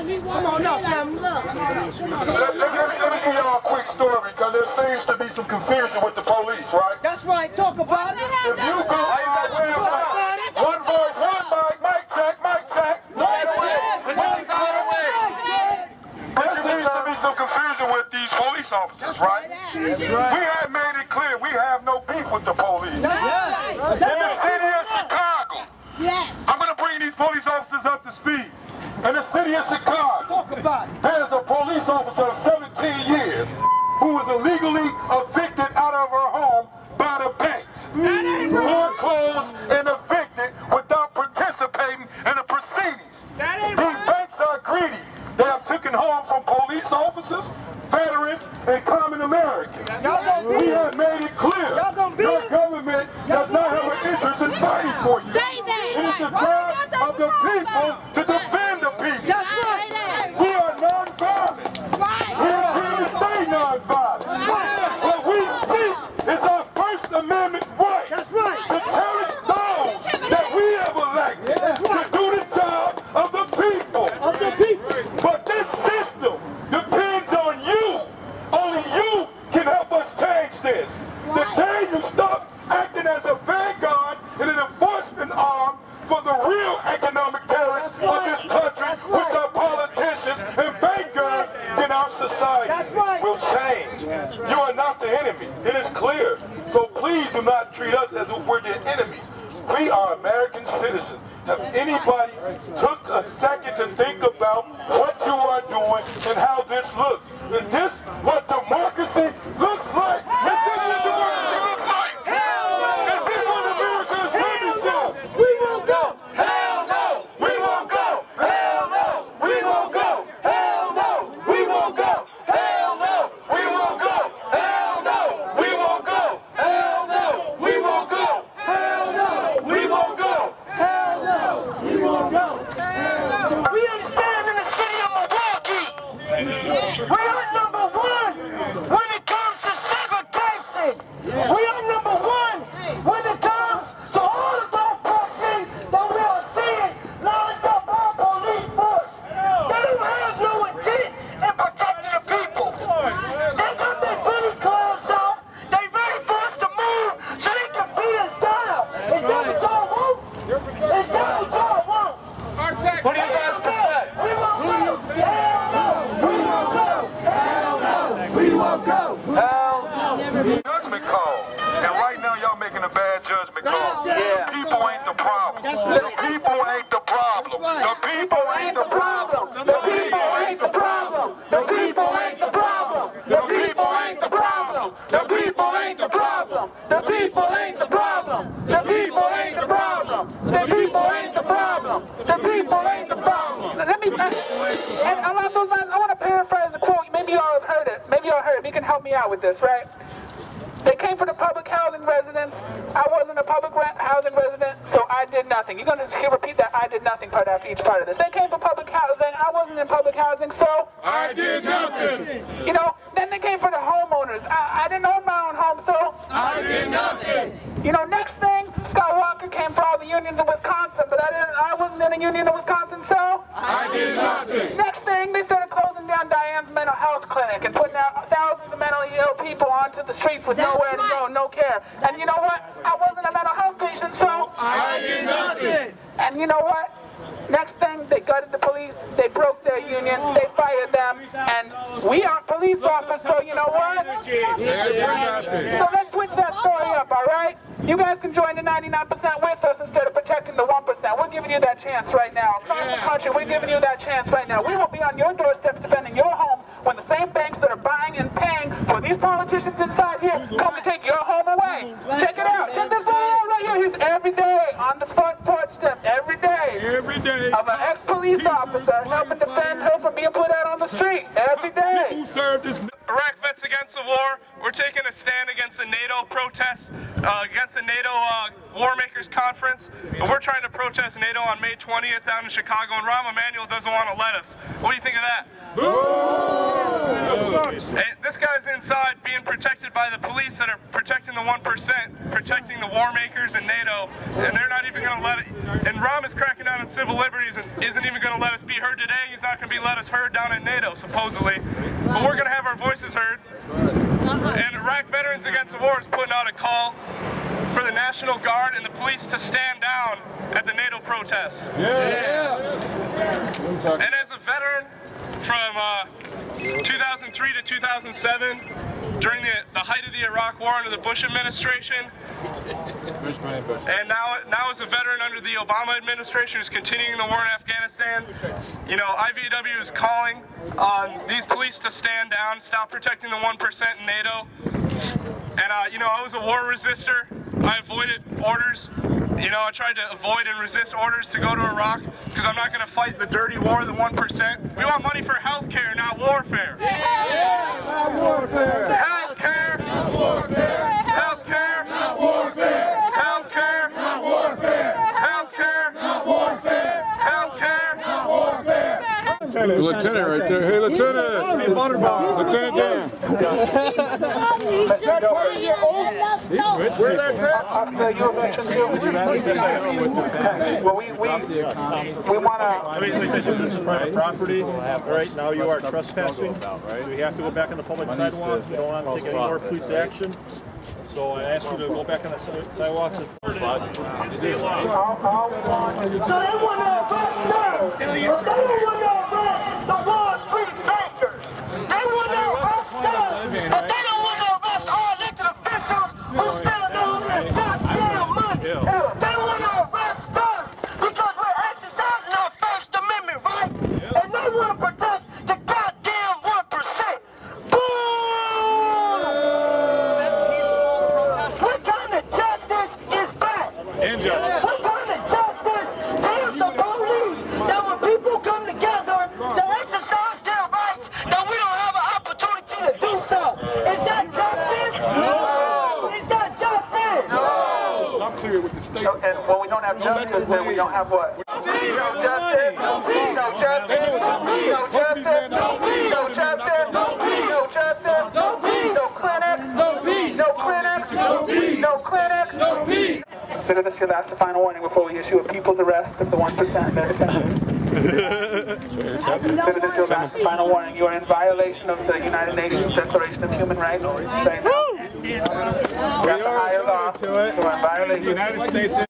Come on up, Kevin. Let me give y'all a quick story, because there seems to be some confusion with the police, right? That's right. Talk about it. If you go to our website, one voice, one mic check, mic check. There seems to be some confusion with these police officers, right? We have made it clear we have no beef with the police. In the city of Chicago, I'm going to bring these police officers up to speed. In the city of Chicago, Talk about it. there's a police officer of 17 years who was illegally evicted out of her home by the banks. Foreclosed and evicted without participating in the proceedings. These banks are greedy. They have taken home from police officers, veterans, and common Americans. We have made it clear your government does not have an interest in fighting for you. It is the job of the people to defend the people. That's right. We are non-violent. We agree to stay non-violent. What we seek is our First Amendment right. That's right. To challenge those that we have elected to do the job of the people. But this system depends on you. Only you can help us change this. The day you stop acting as a vanguard and an enforcement arm for the real economic terrorists of this country, which are politicians and bankers, then our society will change. You are not the enemy. It is clear. So please do not treat us as if we're the enemies. We are American citizens. Have anybody took a second to think about what you are doing and how this looks? Is this what democracy looks like? Is this what democracy looks like? Hell no! Is this what America is heading to? We won't go. Hell no! We won't go! Hell no! We won't go! Hell no! We won't go! Hell no! We won't go! Hell no! We won't go! Hell no! We won't go! Hell no! We won't go! Hell no! We won't go! We understand in the city of Milwaukee, we are number one when it comes to segregation. We are number one when it comes to all of the oppression that we are seeing lined up our police force. They don't have no intent in protecting the people. They got their bully clubs out. They ready for us to move so they can beat us down. Is that what y'all want? Is that what y'all want? What do you guys say? We won't go. Hell no. We won't go. Hell no. We won't go. Hell no. Judgment call. And right now y'all making a bad judgment call. The people ain't the problem. The people ain't the problem. The people ain't the problem. The people ain't the problem. The people ain't the problem. The people ain't the problem. The people ain't the problem. The people ain't the problem. The people ain't the problem. The people ain't the problem. The people ain't the problem. Let me, and along those lines, I want to paraphrase a quote. Maybe y'all have heard it. Maybe y'all heard it. You can help me out with this, right? They came for the public housing residents. I wasn't a public housing resident, so I did nothing. You're going to repeat that I did nothing part after each part of this. They came for public housing. I wasn't in public housing, so I did nothing. You know, then they came for the homeowners. I didn't own my own home, so I did nothing. You know, next thing, Scott Walker came for all the unions in Wisconsin, but I wasn't in a union in Wisconsin, so I did nothing. Next thing, they started closing down Diane's mental health clinic and putting out thousands of mentally ill people onto the streets with nowhere to go, no care. And you know what? I wasn't a mental health patient, so I did nothing. And you know what? Next thing, they gutted the police, they broke their union, they fired them, and we aren't police officers, so you know what? So let's switch that story up, all right? You guys can join the 99% with us instead of protecting the 1%. We're giving you that chance right now. Across the country, we're giving you that chance right now. We will be on your doorsteps defending your homes when the same banks that are buying and paying for these politicians inside here come to take your home away. Check it out. Check this guy out right here. He's every day on the front porch step, every day. Every day. Of an ex-police officer helping defend her from being put out on the street every day. Who served this? Iraq Vets Against the War, we're taking a stand against the NATO protests, against the NATO War Makers Conference. And we're trying to protest NATO on May 20th down in Chicago, and Rahm Emanuel doesn't want to let us. What do you think of that? Boo! Hey, this guy's inside being protected by the police that are protecting the 1%, protecting the war makers and NATO, and they're not even going to let it. And Rahm is cracking down on civil liberties and isn't even going to let us be heard today. He's not going to be let us heard down in NATO, supposedly. But we're going to have our voices heard. And Iraq Veterans Against the War is putting out a call for the National Guard and the police to stand down at the NATO protest. Yeah. And as a veteran from 2003 to 2007, during the height of the Iraq War under the Bush administration, and now as a veteran under the Obama administration who's continuing the war in Afghanistan, you know, IVW is calling on these police to stand down, stop protecting the 1% in NATO. And you know, I was a war resistor. I avoided orders. You know, I tried to avoid and resist orders to go to Iraq because I'm not going to fight the dirty war of the 1%. We want money for health care, not warfare. Yeah, not warfare. Health care, not warfare. Health care, not warfare. Health care, not warfare. Health care, not warfare. Health care, not warfare. Lieutenant right there. Hey, Lieutenant. Lieutenant Dan. Officer, you mentioned too. Well, we want to. This is private property. Right now you are trespassing. We have to go back on the public sidewalks. We don't want to take any more police action. So I ask you to go back on the sidewalks. So they want to arrest us. They don't want to arrest the Wall Street bankers. They want to arrest us, but they don't want to arrest our elected officials who's stealing all that goddamn money. They want to arrest us because we're exercising our First Amendment right, and they want to protect the goddamn 1%. Boom! What kind of justice is that? Injustice. What kind of justice tells the police that when people come together to exercise their rights, that we don't have an opportunity to do so? Is that justice? No! Is that justice? No! I'm clear with the state. And when we don't have justice, then we don't have what? No justice. No justice. No justice. No justice. No justice. No justice. No clinics. No clinics. No clinics. No peace. Consider this your last and final warning before we issue a people's arrest of the 1% and their defenders. Consider this your last and final warning. You are in violation of the United Nations Declaration of Human Rights. You have the higher law. You are in violation.